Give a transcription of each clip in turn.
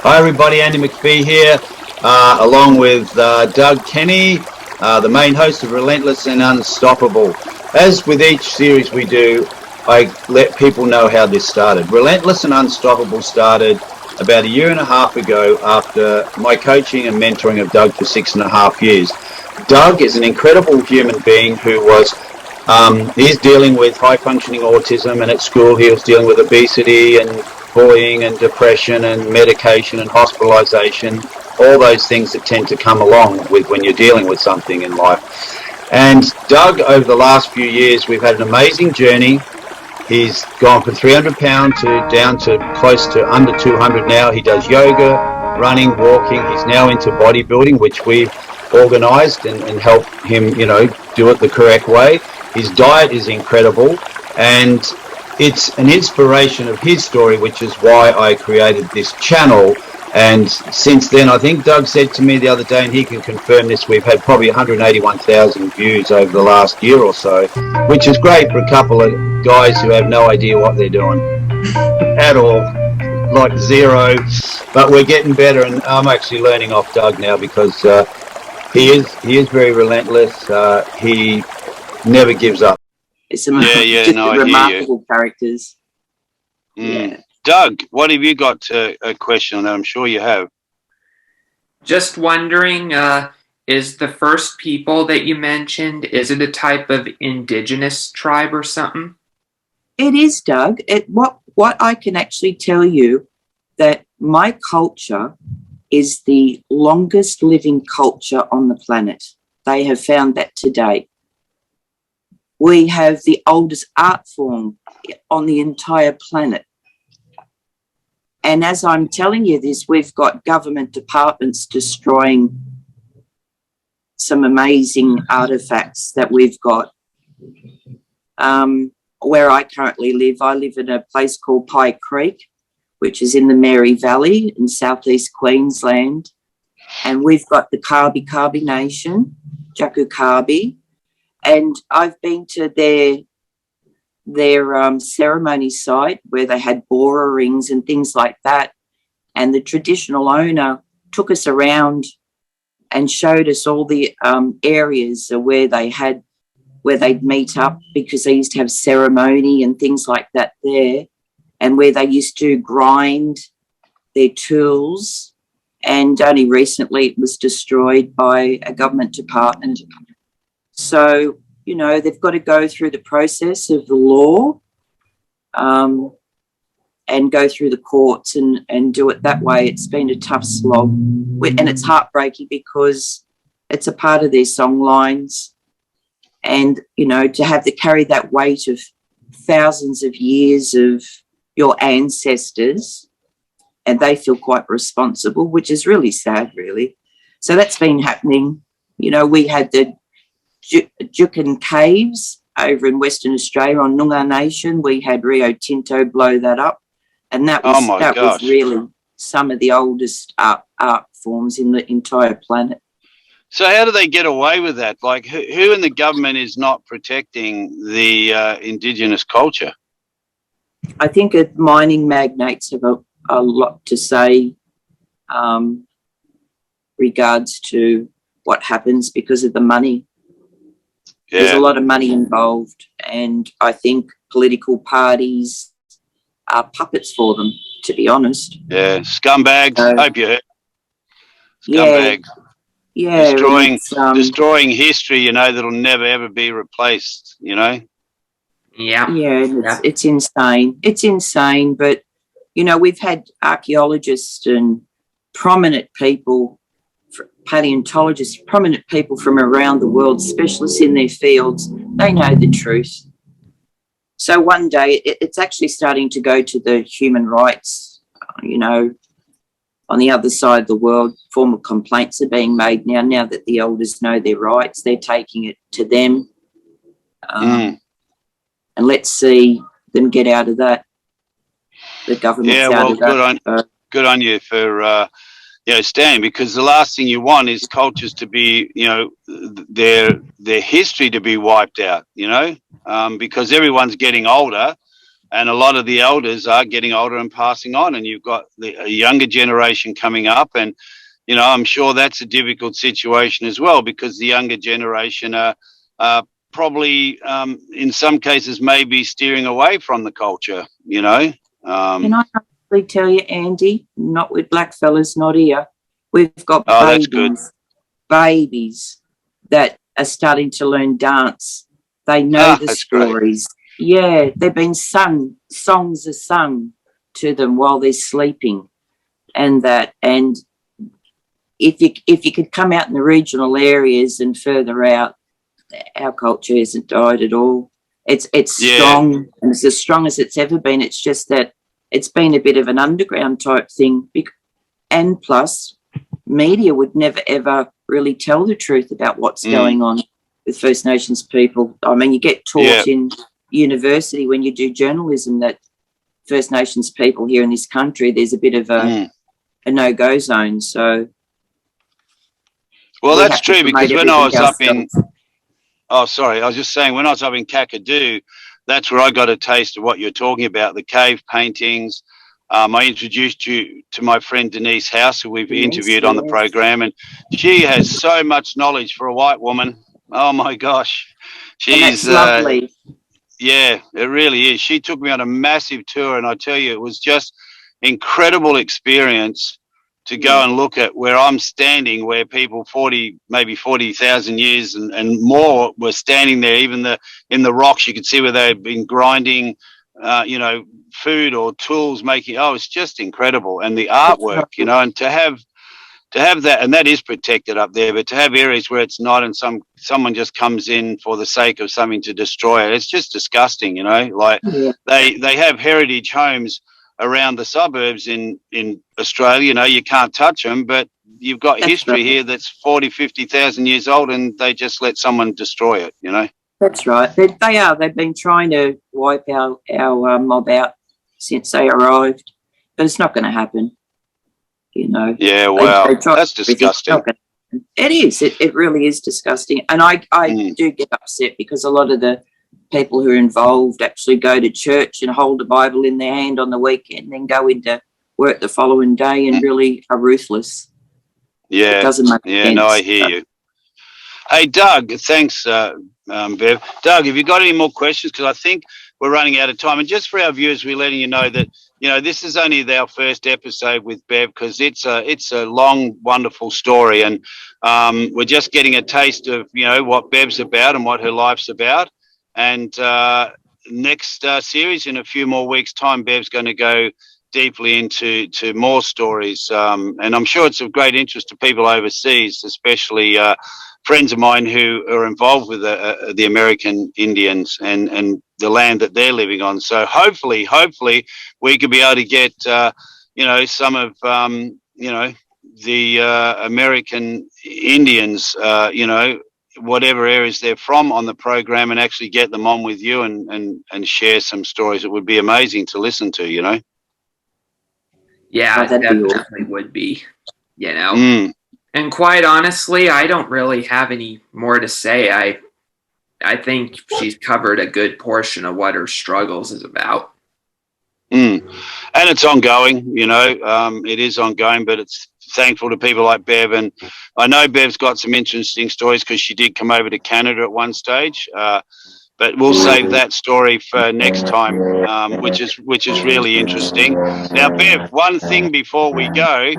Hi everybody, Andy McPhee here, along with Doug Kenny, the main host of Relentless and Unstoppable. As with each series we do, I let people know how this started. Relentless and Unstoppable started about a year and a half ago after my coaching and mentoring of Doug for 6.5 years. Doug is an incredible human being who was he's dealing with high-functioning autism, and at school he was dealing with obesity and bullying and depression and medication and hospitalization, all those things that tend to come along with when you're dealing with something in life. And Doug, over the last few years, we've had an amazing journey. He's gone from 300 pounds to down to close to under 200 now. He does yoga, running, walking. He's now into bodybuilding, which we've organized and helped him, do it the correct way. His diet is incredible, and it's an inspiration of his story, which is why I created this channel. And since then, I think Doug said to me the other day, and he can confirm this, we've had probably 181,000 views over the last year or so, which is great for a couple of guys who have no idea what they're doing at all, like zero. But we're getting better, and I'm actually learning off Doug now because he is very relentless. He never gives up. It's remarkable characters. Yeah. Doug, what have you got a question on that? I'm sure you have. Just wondering, is the first people that you mentioned, is it a type of indigenous tribe or something? It is, Doug. What I can actually tell you, that my culture is the longest living culture on the planet. They have found that to date. We have the oldest art form on the entire planet. And as I'm telling you this, we've got government departments destroying some amazing artifacts that we've got. Where I currently live, I live in a place called Pie Creek, which is in the Mary Valley in southeast Queensland. And we've got the Kabi Nation, Jaku Kabi. And I've been to their ceremony site where they had bora rings and things like that. And the traditional owner took us around and showed us all the areas where they'd meet up, because they used to have ceremony and things like that there, and where they used to grind their tools. And only recently it was destroyed by a government department. So, they've got to go through the process of the law and go through the courts and do it that way. It's been a tough slog. And it's heartbreaking because it's a part of their song lines. And, to have to carry that weight of thousands of years of your ancestors, and they feel quite responsible, which is really sad, really. So that's been happening. We had the Jukin Caves over in Western Australia on Noongar Nation. We had Rio Tinto blow that up, and that was really some of the oldest art forms in the entire planet. So how do they get away with that? Like, who in the government is not protecting the indigenous culture? I think mining magnates have a lot to say regards to what happens because of the money. Yeah. There's a lot of money involved, and I think political parties are puppets for them, to be honest. Yeah, scumbags. Hope you heard. Scumbags. Yeah. Destroying history, that'll never, ever be replaced, Yeah. Yeah, it's insane. It's insane, but, we've had archaeologists and prominent people, paleontologists, prominent people from around the world, specialists in their fields. They know the truth. So one day it's actually starting to go to the human rights, on the other side of the world. Formal complaints are being made now that the elders know their rights. They're taking it to them. And let's see them get out of that. The government's out of that. Good on you for Stan, because the last thing you want is cultures to be, their history to be wiped out, because everyone's getting older. and a lot of the elders are getting older and passing on, and you've got a younger generation coming up, and I'm sure that's a difficult situation as well, because the younger generation are probably in some cases maybe steering away from the culture. Can I actually tell you, Andy, not with black fellas, not here. We've got that's good. babies that are starting to learn dance. They know the stories. Great. Yeah, they've been songs are sung to them while they're sleeping, and if you could come out in the regional areas and further out, our culture hasn't died at all. It's strong, and it's as strong as it's ever been. It's just that it's been a bit of an underground type thing, and plus media would never ever really tell the truth about what's going on with First Nations people. I mean, you get taught in university when you do journalism that First Nations people here in this country, there's a bit of a no-go zone. So, well, that's true, because when I was up in, I was just saying, when I was up in Kakadu, that's where I got a taste of what you're talking about, the cave paintings. I introduced you to my friend Denise House, who we've interviewed on the program, and she has so much knowledge for a white woman. Oh my gosh, she's lovely. Yeah, it really is. She took me on a massive tour, and I tell you, it was just incredible experience to go and look at where I'm standing, where people 40,000 years and more were standing there. Even in the rocks, you could see where they'd been grinding, food or tools making. Oh, it's just incredible. And the artwork, and to have that, and that is protected up there, but to have areas where it's not, and someone just comes in for the sake of something to destroy it, it's just disgusting. They have heritage homes around the suburbs in Australia. You can't touch them, but you've got history here that's 40, 50,000 years old, and they just let someone destroy it. That's right. They are. They've been trying to wipe our mob out since they arrived, but it's not going to happen. Yeah, wow, that's disgusting. It is. It really is disgusting. And I do get upset, because a lot of the people who are involved actually go to church and hold a Bible in their hand on the weekend and then go into work the following day and really are ruthless. Yeah. It doesn't make sense. Yeah, no, I hear you. Hey, Doug, thanks, Bev. Doug, have you got any more questions? Because I think we're running out of time. And just for our viewers, we're letting you know that, this is only our first episode with Bev, because it's a long, wonderful story. And we're just getting a taste of, what Bev's about and what her life's about. And next series, in a few more weeks' time, Bev's going to go deeply into more stories. And I'm sure it's of great interest to people overseas, especially friends of mine who are involved with the American Indians and the land that they're living on. So hopefully we could be able to get, some of, the American Indians, whatever areas they're from, on the program, and actually get them on with you and share some stories. It would be amazing to listen to, Yeah, it definitely would be, And quite honestly, I don't really have any more to say. I think she's covered a good portion of what her struggles is about. And it's ongoing, it is ongoing, but it's thankful to people like Bev. And I know Bev's got some interesting stories, because she did come over to Canada at one stage. But we'll save that story for next time, which is really interesting. Now, Bev, one thing before we go,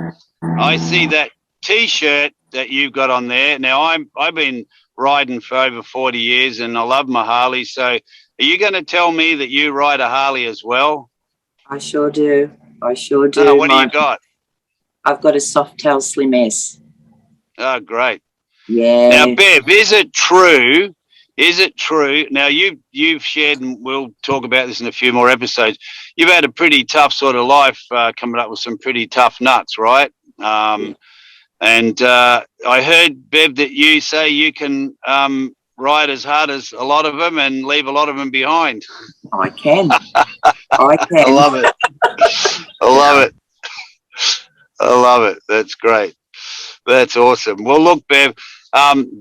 I see that T-shirt that you've got on there. Now, I've been riding for over 40 years, and I love my Harley. So, are you going to tell me that you ride a Harley as well? I sure do. What do you got? I've got a Softail Slim S. Oh, great. Yeah. Now, Bev, is it true? Now, you've shared, and we'll talk about this in a few more episodes, you've had a pretty tough sort of life, coming up with some pretty tough nuts, right? And I heard, Bev, that you say you can ride as hard as a lot of them and leave a lot of them behind. I can. I can. I love it. I love it. That's great. That's awesome. Well, look, Bev,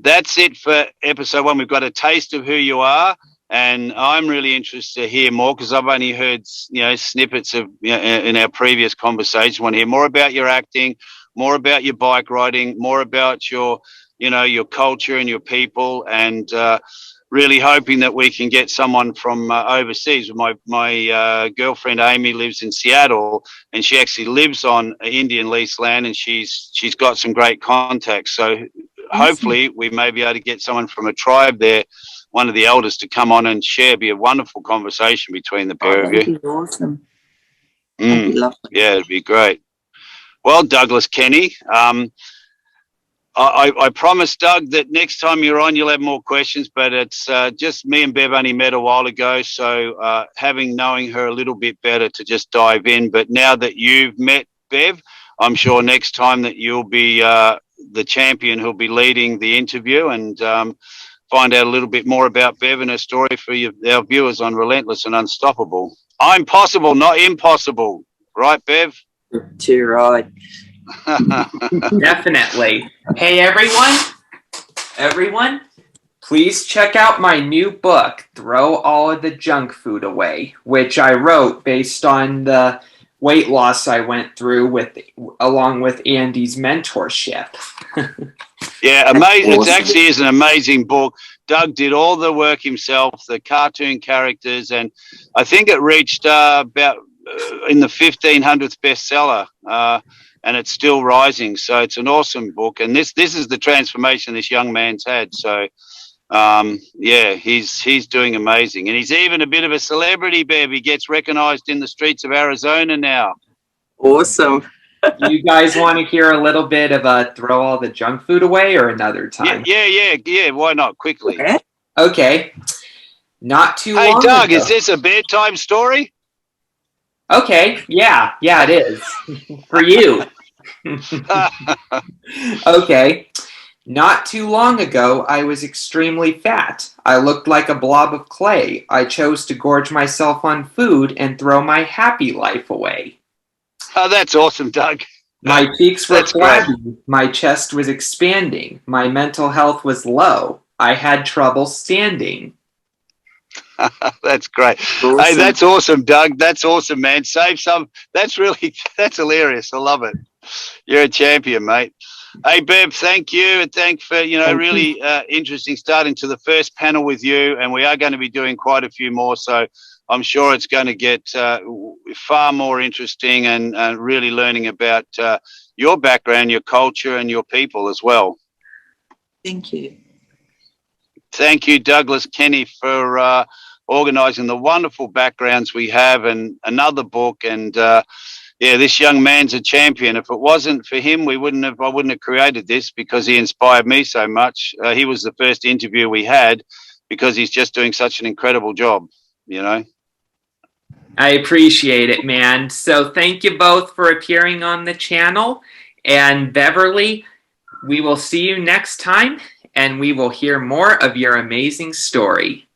that's it for episode 1. We've got a taste of who you are. And I'm really interested to hear more because I've only heard, snippets of, in our previous conversation. I want to hear more about your acting, more about your bike riding, more about your, your culture and your people, and really hoping that we can get someone from overseas. My girlfriend Amy lives in Seattle, and she actually lives on Indian leased land, and she's got some great contacts. So hopefully we may be able to get someone from a tribe there, one of the elders, to come on and share. Be a wonderful conversation between the pair of you. That'd be awesome. That'd be lovely. Yeah, it'd be great. Well, Douglas Kenny, I promised Doug that next time you're on, you'll have more questions, but it's just me and Bev only met a while ago, so knowing her a little bit better to just dive in. But now that you've met Bev, I'm sure next time that you'll be the champion who'll be leading the interview, and find out a little bit more about Bev and her story for our viewers on Relentless and Unstoppable. I'm possible, not impossible. Right, Bev? Too right. Definitely. Hey, everyone, please check out my new book, Throw All of the Junk Food Away, which I wrote based on the weight loss I went through along with Andy's mentorship. Yeah, amazing. Awesome. It actually is an amazing book. Doug did all the work himself, the cartoon characters, and I think it reached about in the 1500th bestseller, and it's still rising. So it's an awesome book, and this is the transformation this young man's had. So he's doing amazing, and he's even a bit of a celebrity, Bev. He gets recognized in the streets of Arizona now. Awesome. You guys want to hear a little bit of Throw All the Junk Food Away, or another time? Yeah. Why not? Quickly. Okay. Not too long Hey, Doug, ago. is this a bedtime story? Okay. Yeah, it is. For you. Okay. Not too long ago, I was extremely fat. I looked like a blob of clay. I chose to gorge myself on food and throw my happy life away. Oh, that's awesome, Doug. My cheeks were That's flabby. My chest was expanding. My mental health was low. I had trouble standing. That's great. Awesome. Hey, that's awesome, Doug. That's awesome, man. Save some. That's hilarious. I love it. You're a champion, mate. Hey, Bev, thank you. And thanks for, really interesting starting to the first panel with you. And we are going to be doing quite a few more. So I'm sure it's going to get far more interesting, and really learning about your background, your culture, and your people as well. Thank you. Thank you, Douglas Kenny, for organising the wonderful backgrounds we have, and another book. And this young man's a champion. If it wasn't for him, I wouldn't have created this, because he inspired me so much. He was the first interview we had, because he's just doing such an incredible job, I appreciate it, man. So thank you both for appearing on the channel. And Beverley, we will see you next time, and we will hear more of your amazing story.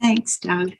Thanks, Doug.